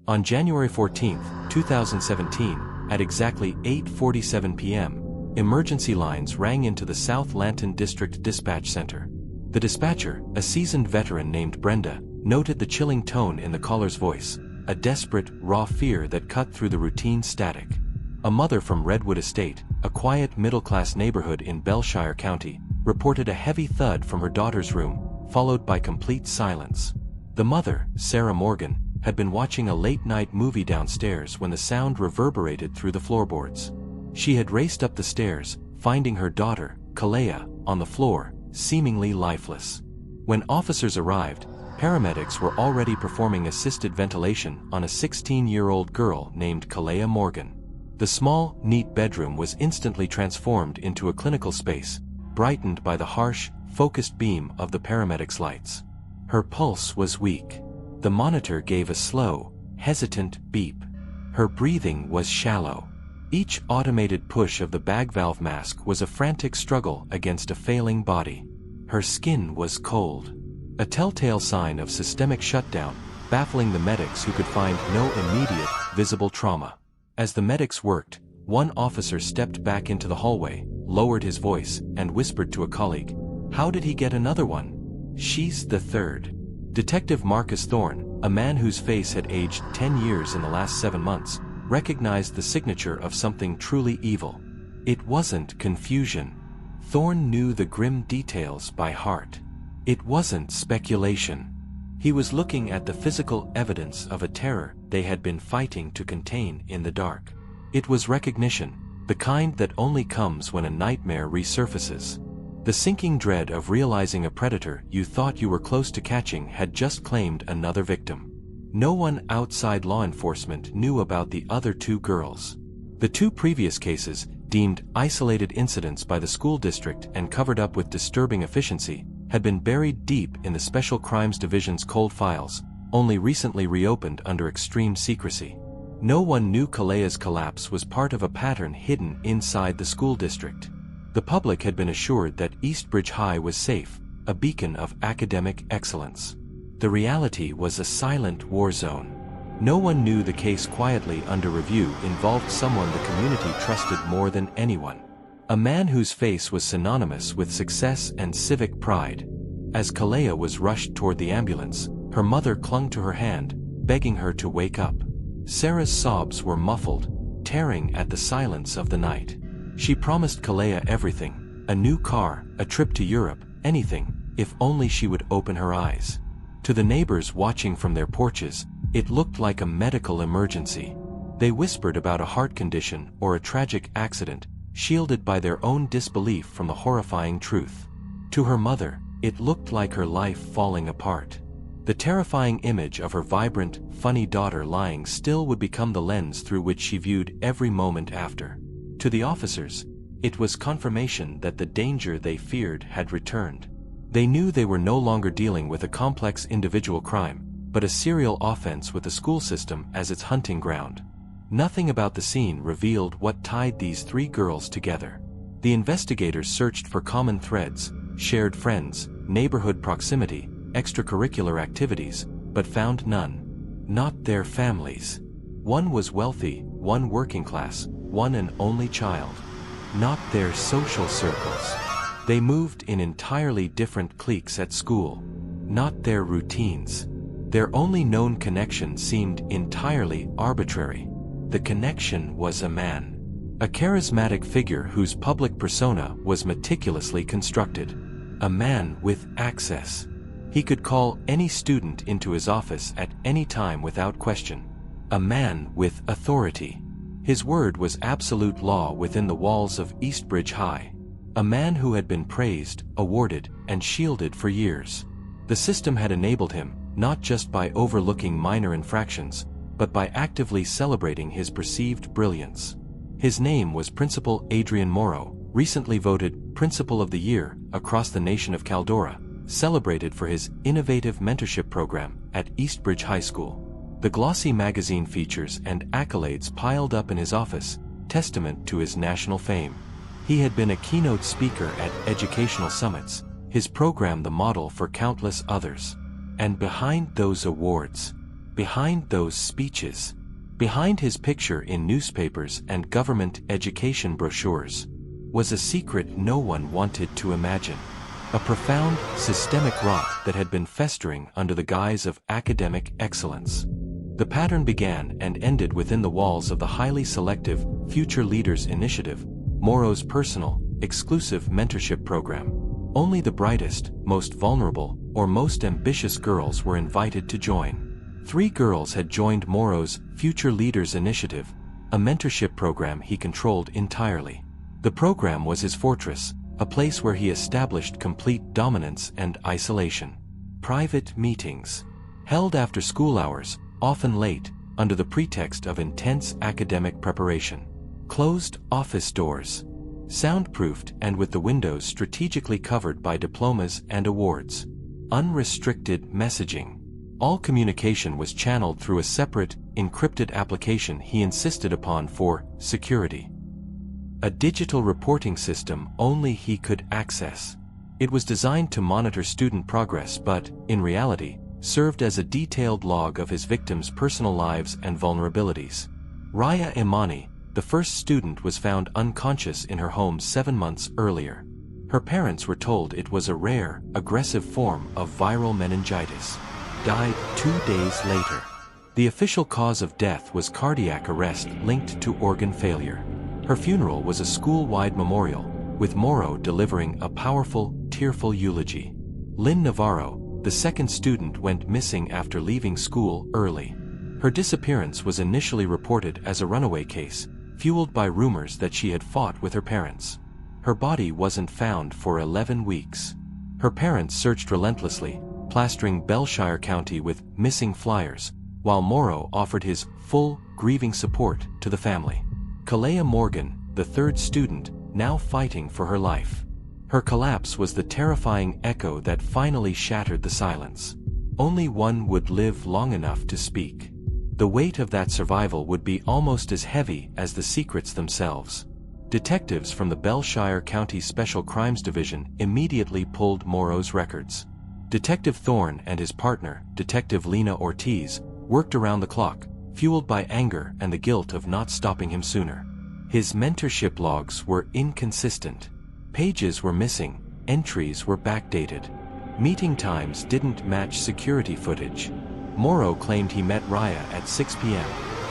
On January 14, 2017, at exactly 8:47 p.m., emergency lines rang into the South Lanton District Dispatch Center. The dispatcher, a seasoned veteran named Brenda, noted the chilling tone in the caller's voice, a desperate, raw fear that cut through the routine static. A mother from Redwood Estate, a quiet middle-class neighborhood in Belshire County, reported a heavy thud from her daughter's room, followed by complete silence. The mother, Sarah Morgan, had been watching a late-night movie downstairs when the sound reverberated through the floorboards. She had raced up the stairs, finding her daughter, Kalea, on the floor, seemingly lifeless. When officers arrived, paramedics were already performing assisted ventilation on a 16-year-old girl named Kalea Morgan. The small, neat bedroom was instantly transformed into a clinical space, brightened by the harsh, focused beam of the paramedics' lights. Her pulse was weak. The monitor gave a slow, hesitant beep. Her breathing was shallow. Each automated push of the bag valve mask was a frantic struggle against a failing body. Her skin was cold. A telltale sign of systemic shutdown, baffling the medics who could find no immediate, visible trauma. As the medics worked, one officer stepped back into the hallway, lowered his voice, and whispered to a colleague, "How did he get another one?" "She's the third." Detective Marcus Thorne, a man whose face had aged 10 years in the last 7 months, recognized the signature of something truly evil. It wasn't confusion. Thorne knew the grim details by heart. It wasn't speculation. He was looking at the physical evidence of a terror they had been fighting to contain in the dark. It was recognition, the kind that only comes when a nightmare resurfaces. The sinking dread of realizing a predator you thought you were close to catching had just claimed another victim. No one outside law enforcement knew about the other 2 girls. The 2 previous cases, deemed isolated incidents by the school district and covered up with disturbing efficiency, had been buried deep in the Special Crimes Division's cold files, only recently reopened under extreme secrecy. No one knew Kalea's collapse was part of a pattern hidden inside the school district. The public had been assured that Eastbridge High was safe, a beacon of academic excellence. The reality was a silent war zone. No one knew the case quietly under review involved someone the community trusted more than anyone. A man whose face was synonymous with success and civic pride. As Kalea was rushed toward the ambulance, her mother clung to her hand, begging her to wake up. Sarah's sobs were muffled, tearing at the silence of the night. She promised Kalea everything, a new car, a trip to Europe, anything, if only she would open her eyes. To the neighbors watching from their porches, it looked like a medical emergency. They whispered about a heart condition or a tragic accident, shielded by their own disbelief from the horrifying truth. To her mother, it looked like her life falling apart. The terrifying image of her vibrant, funny daughter lying still would become the lens through which she viewed every moment after. To the officers, it was confirmation that the danger they feared had returned. They knew they were no longer dealing with a complex individual crime, but a serial offense with the school system as its hunting ground. Nothing about the scene revealed what tied these 3 girls together. The investigators searched for common threads, shared friends, neighborhood proximity, extracurricular activities, but found none. Not their families. One was wealthy, one working class, one an only child. Not their social circles. They moved in entirely different cliques at school. Not their routines. Their only known connection seemed entirely arbitrary. The connection was a man. A charismatic figure whose public persona was meticulously constructed. A man with access. He could call any student into his office at any time without question. A man with authority. His word was absolute law within the walls of Eastbridge High. A man who had been praised, awarded, and shielded for years. The system had enabled him, not just by overlooking minor infractions, but by actively celebrating his perceived brilliance. His name was Principal Adrian Morrow, recently voted Principal of the Year across the nation of Caldora, celebrated for his innovative mentorship program at Eastbridge High School. The glossy magazine features and accolades piled up in his office, testament to his national fame. He had been a keynote speaker at educational summits, his program the model for countless others. And behind those awards, behind those speeches, behind his picture in newspapers and government education brochures, was a secret no one wanted to imagine. A profound, systemic rot that had been festering under the guise of academic excellence. The pattern began and ended within the walls of the highly selective Future Leaders Initiative, Morrow's personal, exclusive mentorship program. Only the brightest, most vulnerable, or most ambitious girls were invited to join. 3 girls had joined Morrow's Future Leaders Initiative, a mentorship program he controlled entirely. The program was his fortress, a place where he established complete dominance and isolation. Private meetings, held after school hours, often late, under the pretext of intense academic preparation. Closed office doors, soundproofed and with the windows strategically covered by diplomas and awards. Unrestricted messaging. All communication was channeled through a separate, encrypted application he insisted upon for security. A digital reporting system only he could access. It was designed to monitor student progress but, in reality, served as a detailed log of his victims' personal lives and vulnerabilities. Raya Imani, the first student, was found unconscious in her home 7 months earlier. Her parents were told it was a rare, aggressive form of viral meningitis. Died 2 days later. The official cause of death was cardiac arrest linked to organ failure. Her funeral was a school-wide memorial, with Morrow delivering a powerful, tearful eulogy. Lynn Navarro, the second student, went missing after leaving school early. Her disappearance was initially reported as a runaway case, fueled by rumors that she had fought with her parents. Her body wasn't found for 11 weeks. Her parents searched relentlessly, plastering Belshire County with missing flyers, while Morrow offered his full, grieving support to the family. Kalea Morgan, the third student, now fighting for her life. Her collapse was the terrifying echo that finally shattered the silence. Only one would live long enough to speak. The weight of that survival would be almost as heavy as the secrets themselves. Detectives from the Belshire County Special Crimes Division immediately pulled Morrow's records. Detective Thorne and his partner, Detective Lena Ortiz, worked around the clock, fueled by anger and the guilt of not stopping him sooner. His mentorship logs were inconsistent. Pages were missing, entries were backdated. Meeting times didn't match security footage. Morrow claimed he met Raya at 6 p.m.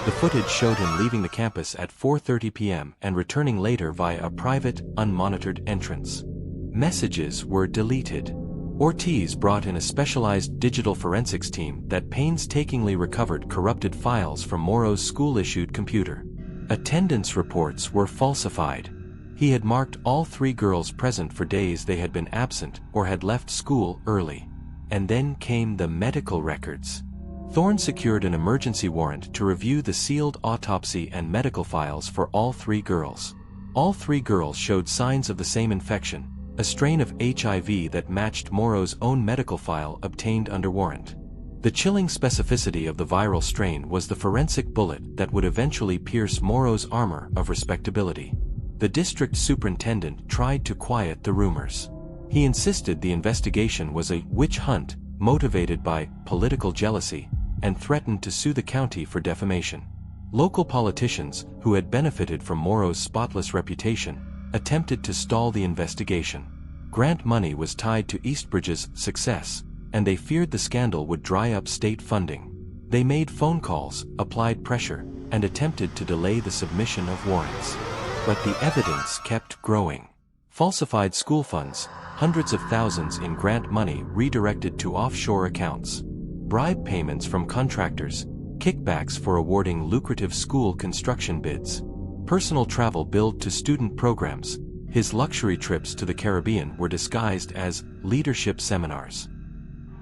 The footage showed him leaving the campus at 4:30 p.m. and returning later via a private, unmonitored entrance. Messages were deleted. Ortiz brought in a specialized digital forensics team that painstakingly recovered corrupted files from Morrow's school-issued computer. Attendance reports were falsified. He had marked all 3 girls present for days they had been absent or had left school early. And then came the medical records. Thorne secured an emergency warrant to review the sealed autopsy and medical files for all 3 girls. All 3 girls showed signs of the same infection, a strain of HIV that matched Morrow's own medical file obtained under warrant. The chilling specificity of the viral strain was the forensic bullet that would eventually pierce Morrow's armor of respectability. The district superintendent tried to quiet the rumors. He insisted the investigation was a witch hunt motivated by political jealousy, and threatened to sue the county for defamation. Local politicians, who had benefited from Morrow's spotless reputation, attempted to stall the investigation. Grant money was tied to Eastbridge's success, and they feared the scandal would dry up state funding. They made phone calls, applied pressure, and attempted to delay the submission of warrants. But the evidence kept growing. Falsified school funds, hundreds of thousands in grant money redirected to offshore accounts, bribe payments from contractors, kickbacks for awarding lucrative school construction bids, personal travel billed to student programs. His luxury trips to the Caribbean were disguised as leadership seminars.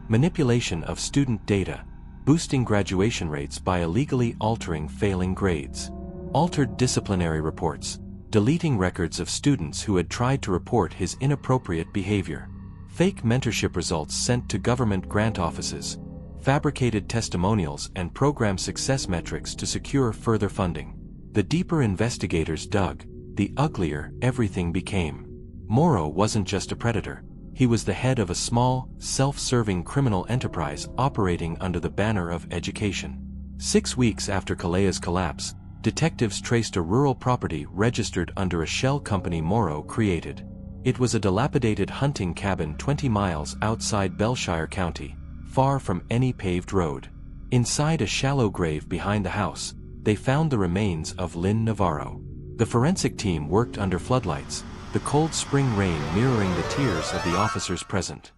Manipulation of student data, boosting graduation rates by illegally altering failing grades, altered disciplinary reports, deleting records of students who had tried to report his inappropriate behavior, fake mentorship results sent to government grant offices, fabricated testimonials and program success metrics to secure further funding. The deeper investigators dug, the uglier everything became. Morrow wasn't just a predator. He was the head of a small, self-serving criminal enterprise operating under the banner of education. 6 weeks after Kalea's collapse, detectives traced a rural property registered under a shell company Morrow created. It was a dilapidated hunting cabin 20 miles outside Belshire County, far from any paved road. Inside a shallow grave behind the house, they found the remains of Lynn Navarro. The forensic team worked under floodlights, the cold spring rain mirroring the tears of the officers present.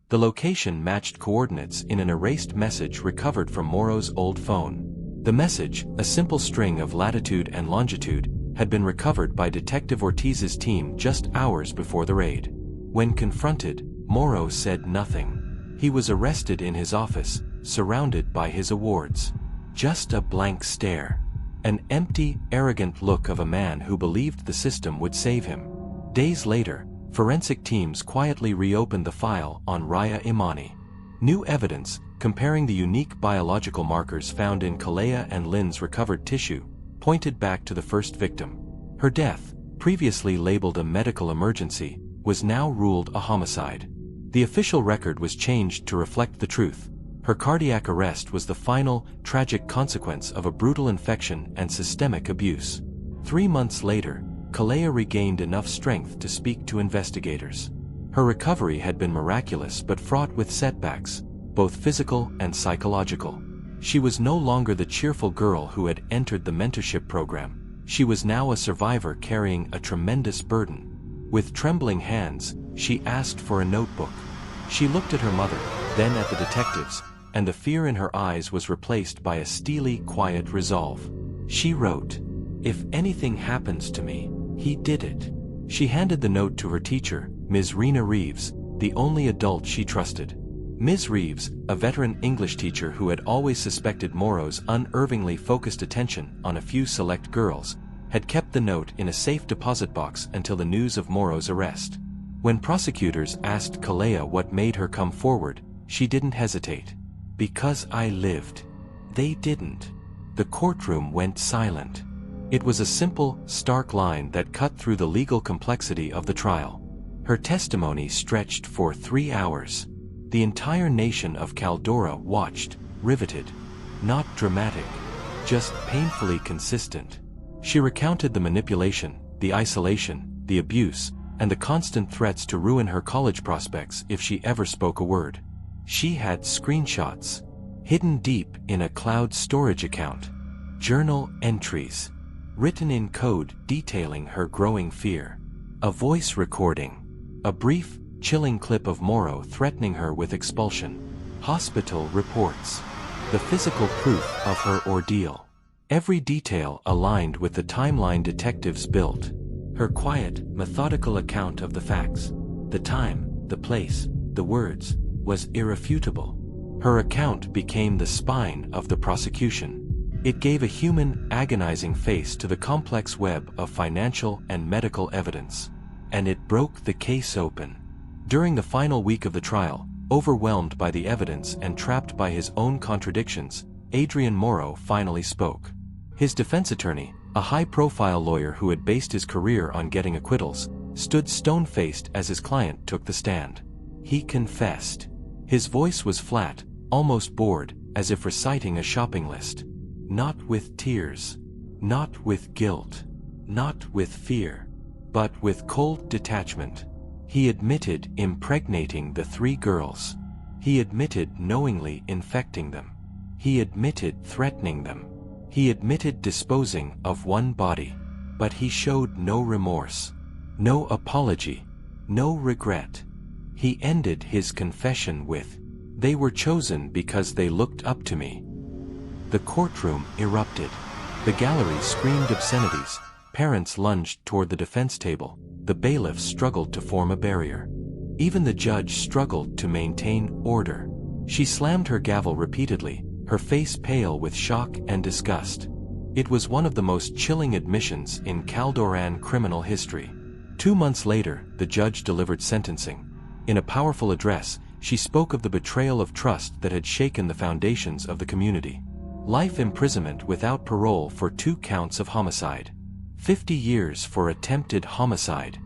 The location matched coordinates in an erased message recovered from Morrow's old phone. The message, a simple string of latitude and longitude, had been recovered by Detective Ortiz's team just hours before the raid. When confronted, Morrow said nothing. He was arrested in his office, surrounded by his awards. Just a blank stare. An empty, arrogant look of a man who believed the system would save him. Days later, forensic teams quietly reopened the file on Raya Imani. New evidence, comparing the unique biological markers found in Kalea and Lynn's recovered tissue, pointed back to the first victim. Her death, previously labeled a medical emergency, was now ruled a homicide. The official record was changed to reflect the truth. Her cardiac arrest was the final, tragic consequence of a brutal infection and systemic abuse. 3 months later, Kalea regained enough strength to speak to investigators. Her recovery had been miraculous but fraught with setbacks, both physical and psychological. She was no longer the cheerful girl who had entered the mentorship program. She was now a survivor carrying a tremendous burden. With trembling hands, she asked for a notebook. She looked at her mother, then at the detectives, and the fear in her eyes was replaced by a steely, quiet resolve. She wrote, "If anything happens to me, he did it." She handed the note to her teacher, Ms. Rena Reeves, the only adult she trusted. Ms. Reeves, a veteran English teacher who had always suspected Morrow's unerringly focused attention on a few select girls, had kept the note in a safe deposit box until the news of Morrow's arrest. When prosecutors asked Kalea what made her come forward, she didn't hesitate. "Because I lived." They didn't. The courtroom went silent. It was a simple, stark line that cut through the legal complexity of the trial. Her testimony stretched for 3 hours. The entire nation of Caldora watched, riveted. Not dramatic, just painfully consistent. She recounted the manipulation, the isolation, the abuse, and the constant threats to ruin her college prospects if she ever spoke a word. She had screenshots, hidden deep in a cloud storage account, journal entries, written in code detailing her growing fear, a voice recording, a brief, chilling clip of Morrow threatening her with expulsion, hospital reports, the physical proof of her ordeal. Every detail aligned with the timeline detectives built. Her quiet, methodical account of the facts, the time, the place, the words, was irrefutable. Her account became the spine of the prosecution. It gave a human, agonizing face to the complex web of financial and medical evidence. And it broke the case open. During the final week of the trial, overwhelmed by the evidence and trapped by his own contradictions, Adrian Morrow finally spoke. His defense attorney, a high-profile lawyer who had based his career on getting acquittals, stood stone-faced as his client took the stand. He confessed. His voice was flat, almost bored, as if reciting a shopping list. Not with tears, not with guilt, not with fear, but with cold detachment. He admitted impregnating the 3 girls. He admitted knowingly infecting them. He admitted threatening them. He admitted disposing of one body. But he showed no remorse, no apology, no regret. He ended his confession with, "They were chosen because they looked up to me." The courtroom erupted. The gallery screamed obscenities. Parents lunged toward the defense table. The bailiffs struggled to form a barrier. Even the judge struggled to maintain order. She slammed her gavel repeatedly, her face pale with shock and disgust. It was one of the most chilling admissions in Caldoran criminal history. 2 months later, the judge delivered sentencing. In a powerful address, she spoke of the betrayal of trust that had shaken the foundations of the community. Life imprisonment without parole for 2 counts of homicide. 50 years for attempted homicide.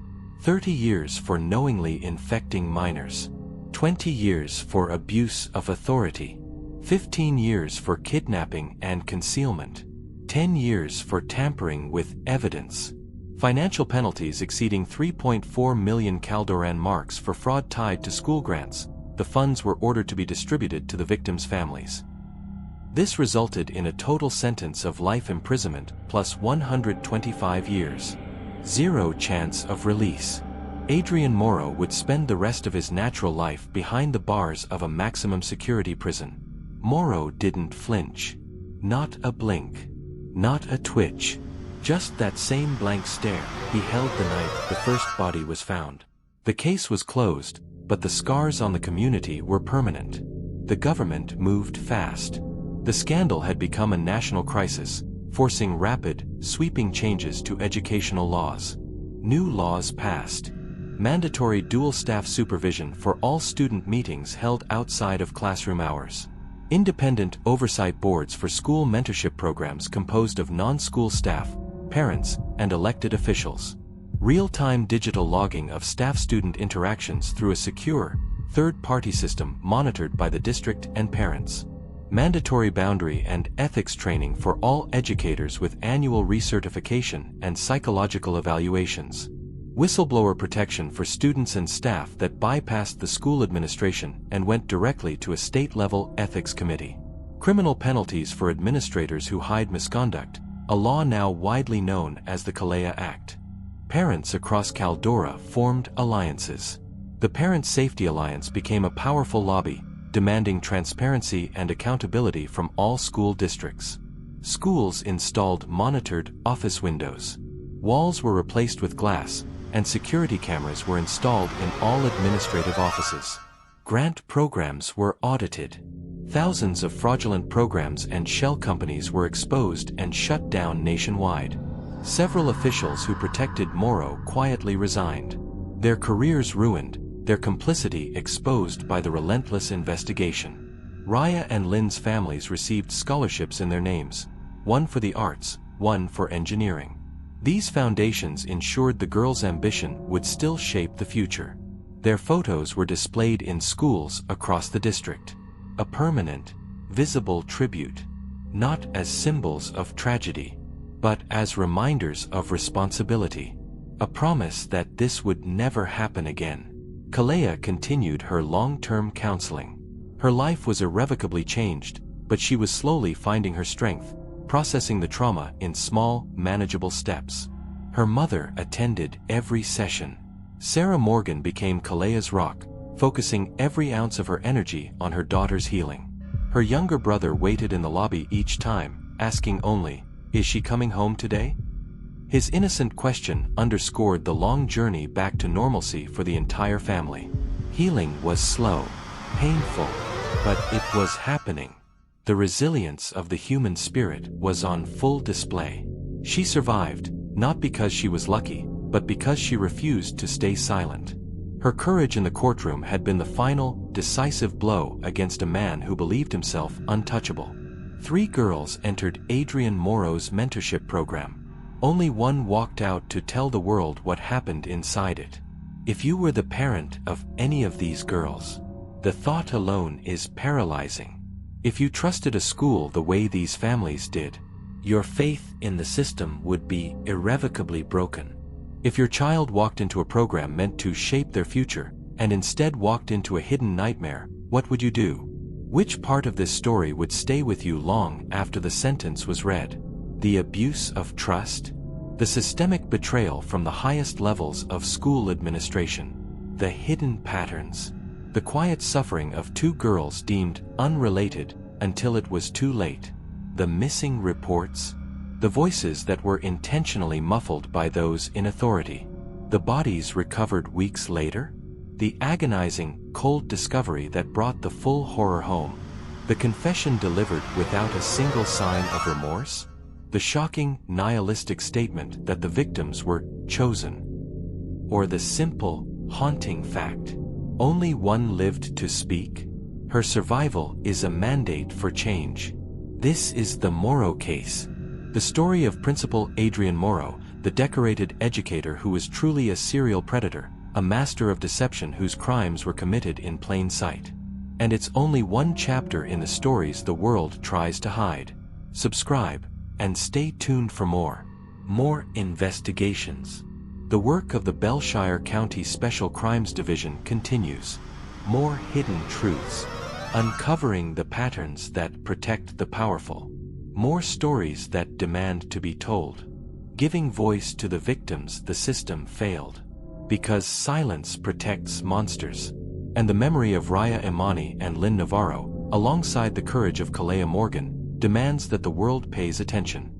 30 years for knowingly infecting minors. 20 years for abuse of authority. 15 years for kidnapping and concealment. 10 years for tampering with evidence. Financial penalties exceeding 3.4 million Caldoran marks for fraud tied to school grants. The funds were ordered to be distributed to the victims' families. This resulted in a total sentence of life imprisonment plus 125 years. Zero chance of release. Adrian Morrow would spend the rest of his natural life behind the bars of a maximum security prison. Morrow didn't flinch. Not a blink. Not a twitch. Just that same blank stare he held the night the first body was found. The case was closed, but the scars on the community were permanent. The government moved fast. The scandal had become a national crisis, forcing rapid, sweeping changes to educational laws. New laws passed. Mandatory dual-staff supervision for all student meetings held outside of classroom hours. Independent oversight boards for school mentorship programs composed of non-school staff, parents, and elected officials. Real-time digital logging of staff-student interactions through a secure, third-party system monitored by the district and parents. Mandatory boundary and ethics training for all educators with annual recertification and psychological evaluations. Whistleblower protection for students and staff that bypassed the school administration and went directly to a state-level ethics committee. Criminal penalties for administrators who hide misconduct, a law now widely known as the Kalea Act. Parents across Caldora formed alliances. The Parent Safety Alliance became a powerful lobby, demanding transparency and accountability from all school districts. Schools installed monitored office windows. Walls were replaced with glass, and security cameras were installed in all administrative offices. Grant programs were audited. Thousands of fraudulent programs and shell companies were exposed and shut down nationwide. Several officials who protected Morrow quietly resigned. Their careers ruined, their complicity exposed by the relentless investigation. Raya and Lynn's families received scholarships in their names, one for the arts, one for engineering. These foundations ensured the girls' ambition would still shape the future. Their photos were displayed in schools across the district. A permanent, visible tribute, not as symbols of tragedy, but as reminders of responsibility. A promise that this would never happen again. Kalea continued her long-term counseling. Her life was irrevocably changed, but she was slowly finding her strength, processing the trauma in small, manageable steps. Her mother attended every session. Sarah Morgan became Kalea's rock, focusing every ounce of her energy on her daughter's healing. Her younger brother waited in the lobby each time, asking only, "Is she coming home today?" His innocent question underscored the long journey back to normalcy for the entire family. Healing was slow, painful, but it was happening. The resilience of the human spirit was on full display. She survived, not because she was lucky, but because she refused to stay silent. Her courage in the courtroom had been the final, decisive blow against a man who believed himself untouchable. 3 girls entered Adrian Morrow's mentorship program. Only one walked out to tell the world what happened inside it. If you were the parent of any of these girls, the thought alone is paralyzing. If you trusted a school the way these families did, your faith in the system would be irrevocably broken. If your child walked into a program meant to shape their future, and instead walked into a hidden nightmare, what would you do? Which part of this story would stay with you long after the sentence was read? The abuse of trust? The systemic betrayal from the highest levels of school administration? The hidden patterns? The quiet suffering of 2 girls deemed unrelated until it was too late? The missing reports? The voices that were intentionally muffled by those in authority? The bodies recovered weeks later? The agonizing, cold discovery that brought the full horror home? The confession delivered without a single sign of remorse? The shocking, nihilistic statement that the victims were chosen? Or the simple, haunting fact, only one lived to speak? Her survival is a mandate for change. This is the Morrow Case. The story of Principal Adrian Morrow, the decorated educator who was truly a serial predator, a master of deception whose crimes were committed in plain sight. And it's only one chapter in the stories the world tries to hide. Subscribe, and stay tuned for more. More investigations. The work of the Belshire County Special Crimes Division continues. More hidden truths. Uncovering the patterns that protect the powerful. More stories that demand to be told. Giving voice to the victims the system failed. Because silence protects monsters. And the memory of Raya Imani and Lynn Navarro, alongside the courage of Kalea Morgan, demands that the world pays attention.